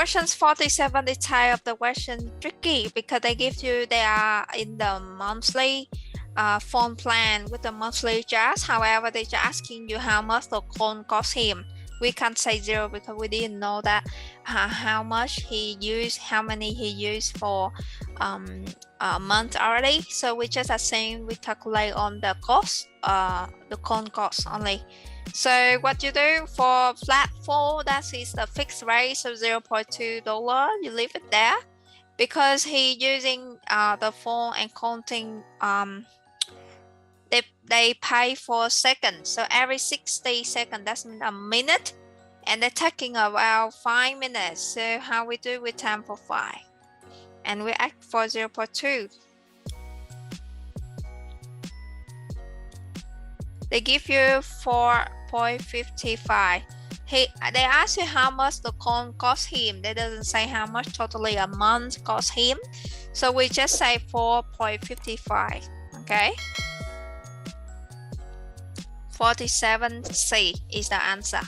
Questions 47, the type of the question tricky because they are in the monthly phone plan with the monthly charge. However, they're asking you how much the phone cost him. We can't say 0 because we didn't know that how much he used, how many he used for a month already. So we just assume we calculate on the cost, the phone cost only. So what you do for flat 4, that is the fixed rate, so $0.2, you leave it there because he using the phone and counting they pay for seconds, so every 60 seconds, that's a minute, and they're taking about 5 minutes. So how we do, we time for 5 and we act for 0.2. They give you 4.55. They ask you how much the phone cost him. They doesn't say how much totally a month cost him. So we just say 4.55. Okay. 47C is the answer.